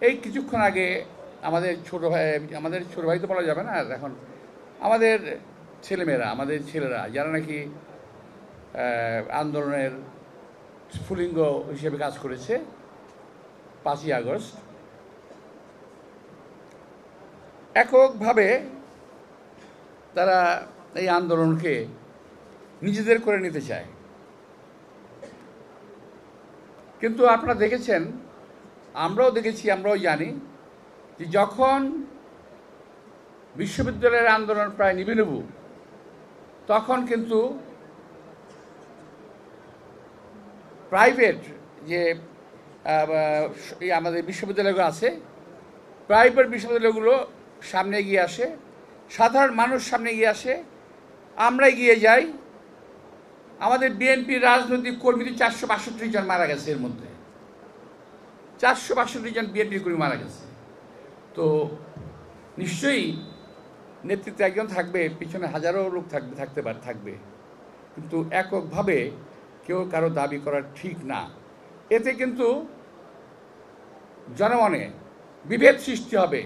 এই কিছুক্ষণ আগে আমাদের ছোট ভাই তো বলা যাবে না এখন, আমাদের ছেলেমেয়েরা, আমাদের ছেলেরা যারা নাকি আন্দোলনের স্ফুলিঙ্গ হিসেবে কাজ করেছে 5ই আগস্ট, এককভাবে তারা এই আন্দোলনকে নিজেদের করে নিতে চায়। কিন্তু আপনারা দেখেছেন, আমরাও দেখেছি, আমরাও জানি যে যখন বিশ্ববিদ্যালয়ের আন্দোলন প্রায় নিভু তখন কিন্তু প্রাইভেট যে আমাদের বিশ্ববিদ্যালয়গুলো আছে, প্রাইভেট বিশ্ববিদ্যালয়গুলো সামনে এগিয়ে আসে, সাধারণ মানুষ সামনে এগিয়ে আসে, আমরা এগিয়ে যাই। আমাদের বিএনপির রাজনৈতিক কর্মী 462 জন মারা গেছে, এর মধ্যে 462 জন বিএনপির কর্মী মারা গেছে। তো নিশ্চয়ই নেতৃত্বে একজন থাকবে, পিছনে হাজারো লোক থাকবে, কিন্তু এককভাবে কেউ কারো দাবি করা ঠিক না। এতে কিন্তু জনমনে বিভেদ সৃষ্টি হবে,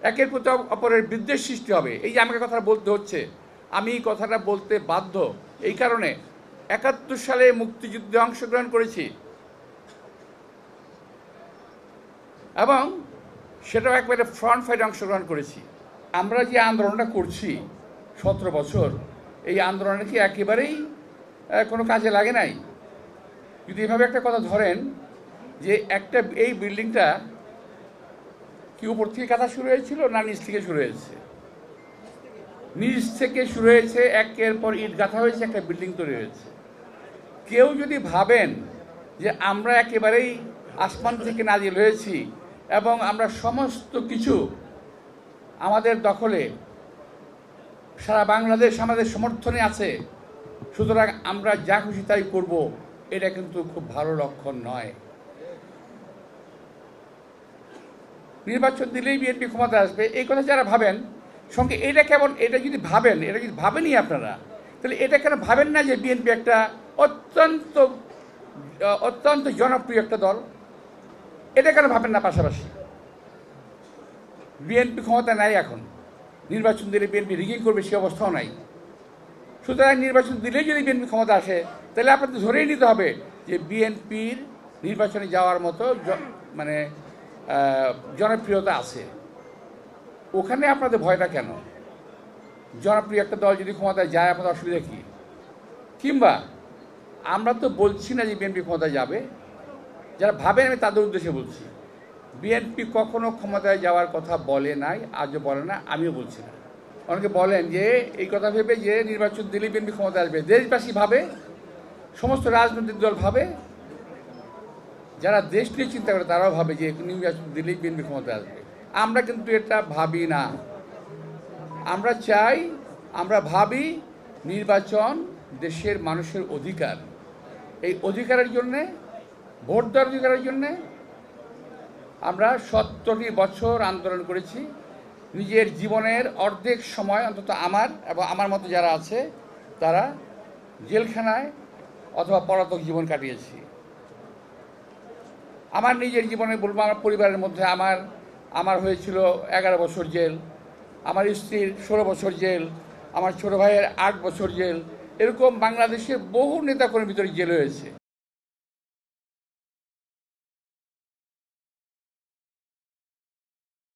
একের প্রতি অপরের বিদ্বেষ সৃষ্টি হবে। এই যে আমাকে কথা বলতে হচ্ছে, আমি এই কথাটা বলতে বাধ্য এই কারণে, 71 সালে মুক্তিযুদ্ধে অংশগ্রহণ করেছি এবং সেটাও একবারে ফ্রন্ট ফাইটে অংশগ্রহণ করেছি। আমরা যে আন্দোলনটা করছি 17 বছর, এই আন্দোলনে কি একেবারেই কোনো কাজে লাগে নাই? যদি এভাবে একটা কথা ধরেন যে এই বিল্ডিংটা কি উপর থেকে কাটা শুরু হয়েছিল না নিচ থেকে শুরু হয়েছে? নিচ থেকে শুরু হয়েছে, একের পর ইট গাঁথা হয়েছে, একটা বিল্ডিং তৈরি হয়েছে। কেউ যদি ভাবেন যে আমরা একেবারেই আসমান থেকে নাজিল হয়েছি এবং আমরা সমস্ত কিছু আমাদের দখলে, সারা বাংলাদেশ আমাদের সমর্থনে আছে, সুতরাং আমরা যা খুশি তাই করব, এটা কিন্তু খুব ভালো লক্ষণ নয়। নির্বাচন দিলেই বিএনপি ক্ষমতা আসবে, এই কথা যারা ভাবেন সঙ্গে এটা কেমন, এটা যদি ভাবেনই আপনারা, তাহলে এটা কেন ভাবেন না যে বিএনপি একটা অত্যন্ত জনপ্রিয় একটা দল? এটা কেন ভাবেন না? পাশাপাশি বিএনপি ক্ষমতা নাই এখন, নির্বাচন দিলে বিএনপি রিগিং করবে সে অবস্থাও নাই। সুতরাং নির্বাচন দিলেই যদি বিএনপি ক্ষমতা আসে, তাহলে আপনাদের ধরেই নিতে হবে যে বিএনপির নির্বাচনে যাওয়ার মতো মানে জনপ্রিয়তা আছে। ওখানে আপনাদের ভয়টা কেন? জনপ্রিয় একটা দল যদি ক্ষমতায় যায়, আপনাদের অসুবিধা কী? কিংবা আমরা তো বলছি না যে বিএনপি ক্ষমতায় যাবে, যারা ভাবেন আমি তাদের উদ্দেশ্যে বলছি, বিএনপি কখনো ক্ষমতায় যাওয়ার কথা বলে নাই, আজও বলে না, আমিও বলছি না। অনেকে বলেন যে এই কথা ভেবে যে নির্বাচন দিলে বিএনপি ক্ষমতায় আসবে। দেশবাসী ভাবে, সমস্ত রাজনৈতিক দল ভাবে, যারা দেশ নিয়ে চিন্তা করে তারাও ভাবে যে নির্বাচন দিলেই বিএনপি ক্ষমতায় আসবে। আমরা কিন্তু এটা ভাবি না। আমরা ভাবি নির্বাচন দেশের মানুষের অধিকার। এই অধিকারের জন্যে, ভোট দেওয়ার অধিকারের জন্যে আমরা 70টি বছর আন্দোলন করেছি। নিজের জীবনের অর্ধেক সময় অন্তত আমার এবং আমার মতো যারা আছে তারা জেলখানায় অথবা পলাতক জীবন কাটিয়েছি। আমার নিজের জীবনে বলবো, আমার পরিবারের মধ্যে আমার হয়েছিল 11 বছর জেল, আমার স্ত্রীর 16 বছর জেল, আমার ছোট ভাইয়ের 8 বছর জেল, এরকম বাংলাদেশের বহু নেতাকর্মীর ভিতরে জেল হয়েছে।